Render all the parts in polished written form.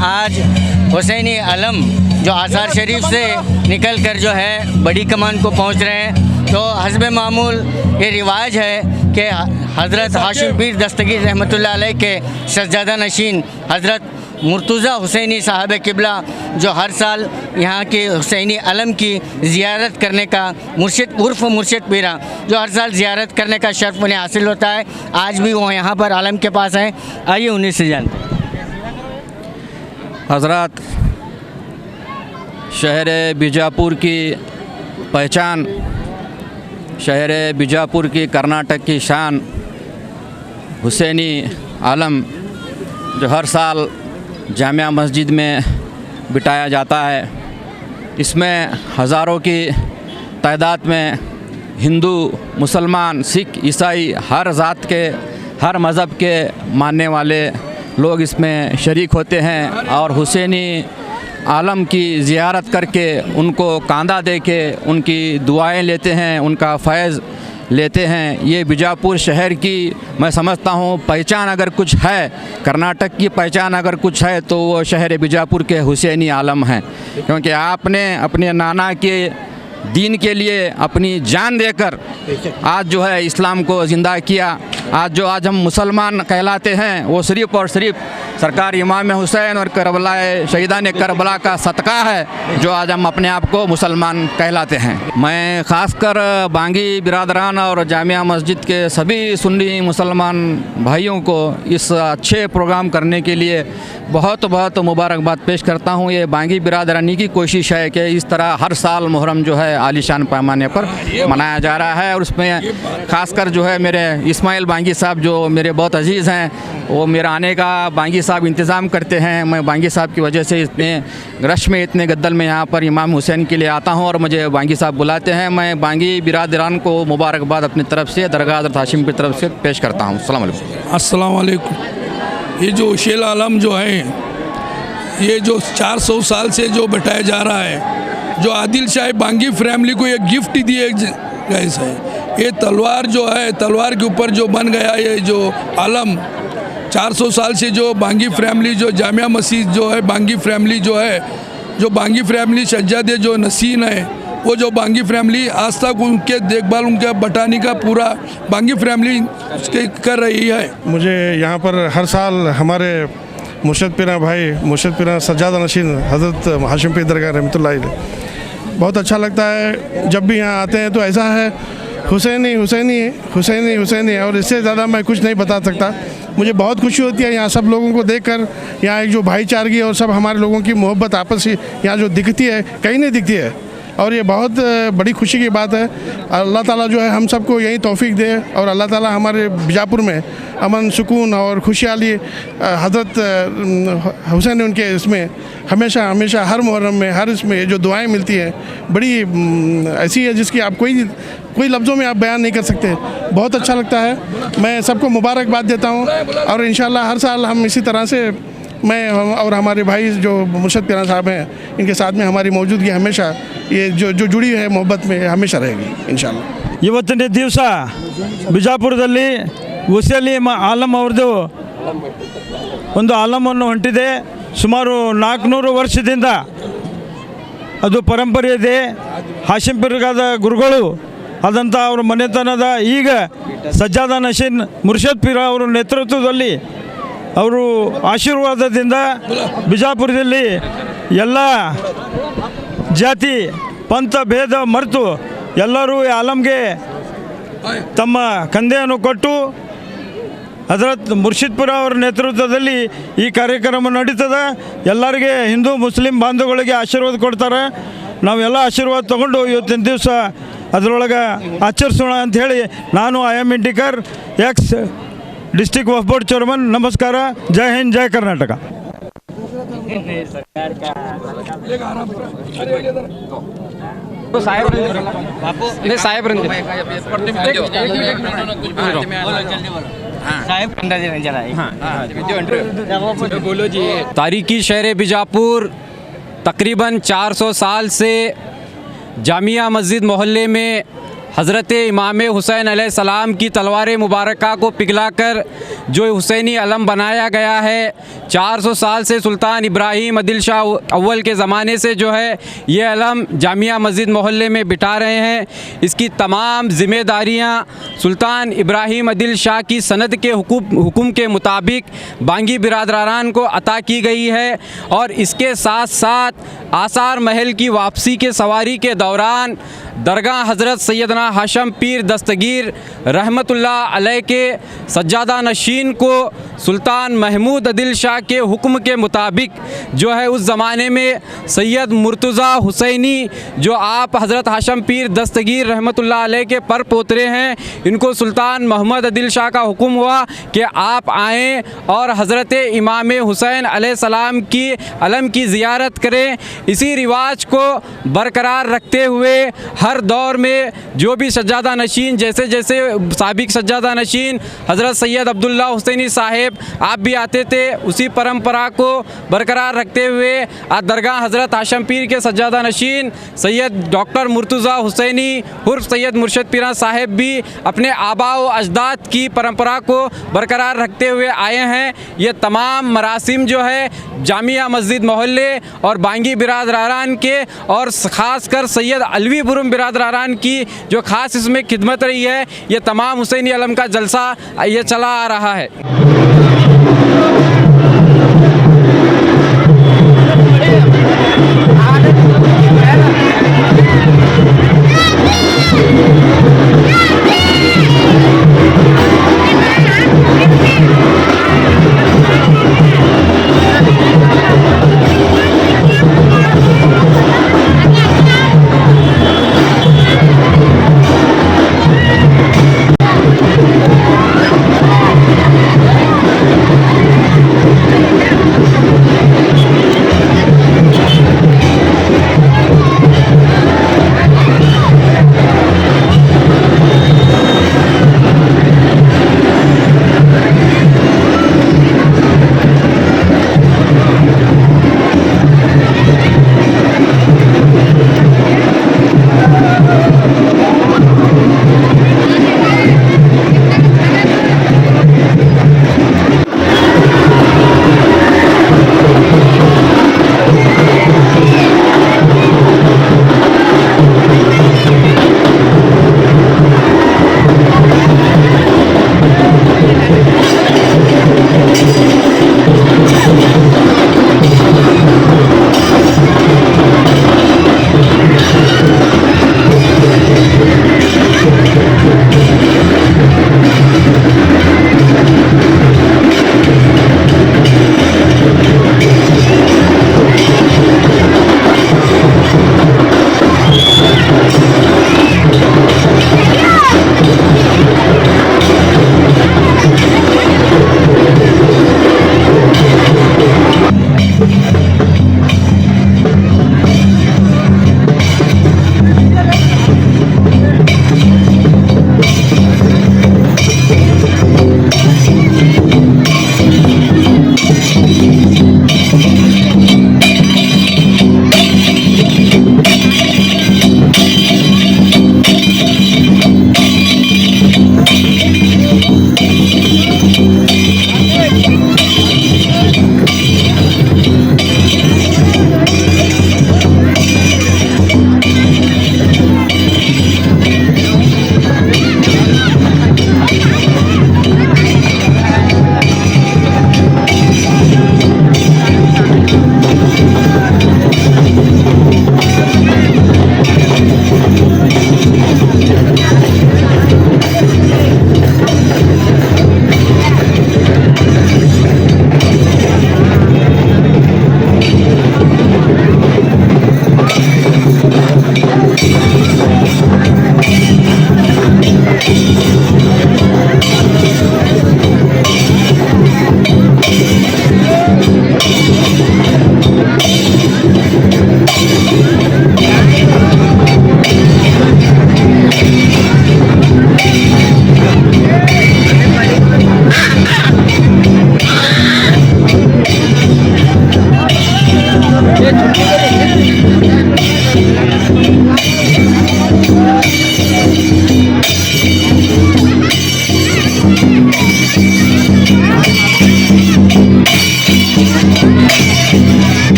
आज हुसैनी अलम जो आसार शरीफ से निकल कर जो है बड़ी कमान को पहुंच रहे हैं। तो हस्ब मामूल ये रिवाज है कि हज़रत हाशिम पीर दस्तगीर रहमतुल्लाह अलैह के शहज़ादा नशीन हज़रत मुर्तज़ा हुसैनी साहब किबला जो हर साल यहाँ के हुसैनी अलम की ज़ियारत करने का मुर्शिद पीरा जो हर साल ज़ियारत करने का शर्फ उन्हें हासिल होता है, आज भी वो यहाँ पर अलम के पास हैं। आइए उन्हीं से जानते हैं। हज़रत शहर बीजापुर की पहचान, शहर बीजापुर की कर्नाटक की शान हुसैनी आलम जो हर साल जामिया मस्जिद में बिठाया जाता है, इसमें हज़ारों की तादाद में हिंदू, मुसलमान, सिख, ईसाई हर ज़ात के, हर मज़हब के मानने वाले लोग इसमें शरीक होते हैं और हुसैनी आलम की ज़ियारत करके उनको कांधा दे के उनकी दुआएं लेते हैं, उनका फैज़ लेते हैं। ये बीजापुर शहर की मैं समझता हूँ पहचान अगर कुछ है, कर्नाटक की पहचान अगर कुछ है तो वो शहर बीजापुर के हुसैनी आलम हैं, क्योंकि आपने अपने नाना के दीन के लिए अपनी जान देकर आज जो है इस्लाम को ज़िंदा किया। आज हम मुसलमान कहलाते हैं वो सिर्फ़ और सिर्फ सरकार इमाम हुसैन और करबला शहीदान करबला का सदका है जो आज हम अपने आप को मुसलमान कहलाते हैं। मैं ख़ासकर बांगी बिरादरान और जामिया मस्जिद के सभी सुन्नी मुसलमान भाइयों को इस अच्छे प्रोग्राम करने के लिए बहुत बहुत मुबारकबाद पेश करता हूँ। ये बांगी बिरादरानी की कोशिश है कि इस तरह हर साल मुहर्रम जो है आलीशान पैमाने पर मनाया जा रहा है और उसमें ख़ासकर जो है मेरे इस्माइल बांगी साहब जो मेरे बहुत अजीज़ हैं, वो मेरा आने का बांगी साहब इंतज़ाम करते हैं। मैं बांगी साहब की वजह से इतने रश में, इतने गद्दल में यहाँ पर इमाम हुसैन के लिए आता हूँ और मुझे बांगी साहब बुलाते हैं। मैं बांगी बिरादरान को मुबारकबाद अपनी तरफ से दरगाह हज़रत हाशिम की तरफ से पेश करता हूँ। अस्सलाम वालेकुम। ये जो हुसैन आलम जो है, ये जो 400 साल से जो बैठाया जा रहा है, जो आदिल शाह बांगी फैमिली को ये गिफ्ट दिए गए है। ये तलवार जो है, तलवार के ऊपर जो बन गया ये जो आलम 400 साल से जो बांगी फैमिली जो जामिया मस्जिद जो है बांगी फैमिली जो है, जो बांगी फैमिली शहजादे जो नसीन है, वो जो बांगी फैमिली आज तक उनके देखभाल, उनके बटानी का पूरा बांगी फैमिली कर रही है। मुझे यहाँ पर हर साल हमारे मुर्शिद पीरा भाई, मुर्शिद पीरा सज्जादा नशीन हज़रत हाशिम पीर दरगाह रहमतुल्लाह अलैह बहुत अच्छा लगता है। जब भी यहाँ आते हैं तो ऐसा है हुसैनी हुसैनी हुसैनी हुसैनी, और इससे ज़्यादा मैं कुछ नहीं बता सकता। मुझे बहुत खुशी होती है यहाँ सब लोगों को देखकर, यहाँ एक जो भाईचारगी और सब हमारे लोगों की मोहब्बत आपस ही यहाँ जो दिखती है कहीं नहीं दिखती है, और ये बहुत बड़ी खुशी की बात है। अल्लाह ताला जो है हम सबको यही तौफीक दे और अल्लाह ताला हमारे बीजापुर में अमन, सुकून और खुशहाली हज़रत हुसैन उनके इसमें हमेशा हमेशा हर मुहर्रम में हर इसमें जो दुआएं मिलती हैं बड़ी ऐसी है जिसकी आप कोई लफ्ज़ों में आप बयान नहीं कर सकते। बहुत अच्छा लगता है। मैं सबको मुबारकबाद देता हूँ और इंशाल्लाह हर साल हम इसी तरह से मैं और हमारे भाई जो मुर्शिद पीरा साहब हैं, इनके साथ में हमारी मौजूदगी हमेशा ये जो जुड़ी है मोहब्बत में हमेशा रहेगी इंशाल्लाह। ಇವತ್ತಿನ ದಿವಸ ಬಿಜಾಪುರದಲ್ಲಿ ಹುಸೇನಿ ಆಲಂ ಅವ್ರದ್ದು ಒಂದು ಆಲಮನ್ನು ಹೊಂಟಿದೆ. ಸುಮಾರು 400 ವರ್ಷದಿಂದ ಅದು ಪರಂಪರೆ ಇದೆ. ಹಾಶಿಂ ಪೀರ್ಗಾದ ಗುರುಗಳು ಆದಂಥ ಅವರ ಮನೆತನದ ಈಗ ಸಜ್ಜಾದ ನಶೀನ್ ಮುರ್ಷದ್ ಪೀರ ಅವರ ನೇತೃತ್ವದಲ್ಲಿ ಅವರು ಆಶೀರ್ವಾದದಿಂದ ಬಿಜಾಪುರದಲ್ಲಿ ಎಲ್ಲ ಜಾತಿ ಪಂಥ ಭೇದ ಮರೆತು ಎಲ್ಲರೂ ಆಲಂಗೆ ತಮ್ಮ ಕಂದೆಯನ್ನು ಕೊಟ್ಟು ಹಜರತ್ ಮುರ್ಷಿದ್ಪುರ ಅವರ ನೇತೃತ್ವದಲ್ಲಿ ಈ ಕಾರ್ಯಕ್ರಮ ನಡೀತದೆ. ಎಲ್ಲರಿಗೆ ಹಿಂದೂ ಮುಸ್ಲಿಂ ಬಾಂಧವಗಳಿಗೆ ಆಶೀರ್ವಾದ ಕೊಡ್ತಾರೆ. ನಾವೆಲ್ಲ ಆಶೀರ್ವಾದ ತೊಗೊಂಡು ಇವತ್ತಿನ ದಿವಸ ಅದರೊಳಗೆ ಆಚರಿಸೋಣ ಅಂಥೇಳಿ ನಾನು IM ಇಂಟಿಕರ್ ಎಕ್ಸ್ डिस्ट्रिक्ट वक्फ बोर्ड चेयरमैन, नमस्कार, जय हिंद, जय कर्नाटक। तारीखी शहर बीजापुर तकरीबन 400 साल से जामिया मस्जिद मोहल्ले में हज़रत इमाम हुसैन अलैहिस्सलाम की तलवार मुबारक को पिघलाकर जो हुसैनी अलम बनाया गया है, 400 साल से सुल्तान इब्राहिम आदिल शाह अव्वल के ज़माने से जो है ये अलम जामिया मस्जिद मोहल्ले में बिठा रहे हैं। इसकी तमाम ज़िम्मेदारियाँ सुल्तान इब्राहिम आदिल शाह की सनद के हुक्म के मुताबिक बांगी बिरादरान को अता की गई है। और इसके साथ साथ आसार महल की वापसी के सवारी के दौरान दरगाह हज़रत सैयदना हाशम पीर दस्तगीर रहमतुल्लाह अलैह के सज्जादा नशीन को सुल्तान महमूद आदिल शाह के हुक्म के मुताबिक जो है उस ज़माने में सैयद मुर्तज़ा हुसैनी जो आप हज़रत हाशम पीर दस्तगीर रहमतुल्लाह अलैह के पर पोतरे हैं, इनको सुल्तान मोहम्मद आदिल शाह का हुक्म हुआ कि आप आएँ और हज़रत इमाम हुसैन अलैहिस्सलाम की अलम की ज़ियारत करें। इसी रिवाज को बरकरार रखते हुए हर दौर में जो भी सज्जादा नशीन जैसे जैसे साबिक सज्जादा नशीन हज़रत सैयद अब्दुल्ला हुसैनी साहिब आप भी आते थे, उसी परंपरा को बरकरार रखते हुए आज दरगाह हज़रत हाशम पीर के सज्जादा नशीन सैयद डॉक्टर मुर्तज़ा हुसैनी उर्फ सैयद मुर्शद पीरा साहिब भी अपने आबा व अजदाद की परंपरा को बरकरार रखते हुए आए हैं। ये तमाम मरासिम जो है जामिया मस्जिद मोहल्ले और बांगी बिरादरान के और ख़ास कर सैयद अलवी बुरुम बिरादरान की जो ख़ास इसमें खिदमत रही है, ये तमाम हुसैनी अलम का जलसा ये चला आ रहा है।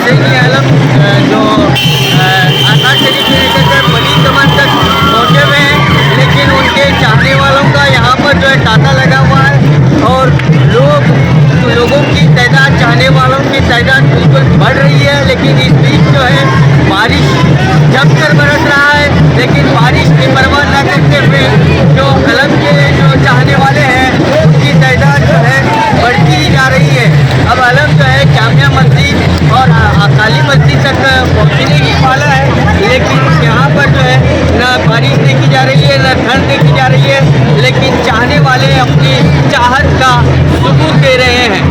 हुसैनी आलम जो आसार शरीफ से लेकर बड़ी कमान तक पहुँचे हुए हैं, लेकिन उनके चाहने वालों का यहाँ पर जो है तांता लगा हुआ है और लोगों की तादाद, चाहने वालों की तादाद बिल्कुल बढ़ रही है। लेकिन इस बीच जो है बारिश जमकर बरस रहा है, लेकिन बारिश की परवाह न करते हुए जो आलम के जो चाहने वाले हैं उनकी तादाद जो है बढ़ती ही जा रही है। अब आलम जो है जामिया मस्जिद और काली मस्जिद तक पहुँचने की वाला है, लेकिन यहाँ पर जो है न बारिश देखी जा रही है, न ठंड देखी जा रही है, लेकिन चाहने वाले अपनी चाहत का सबूत दे रहे हैं।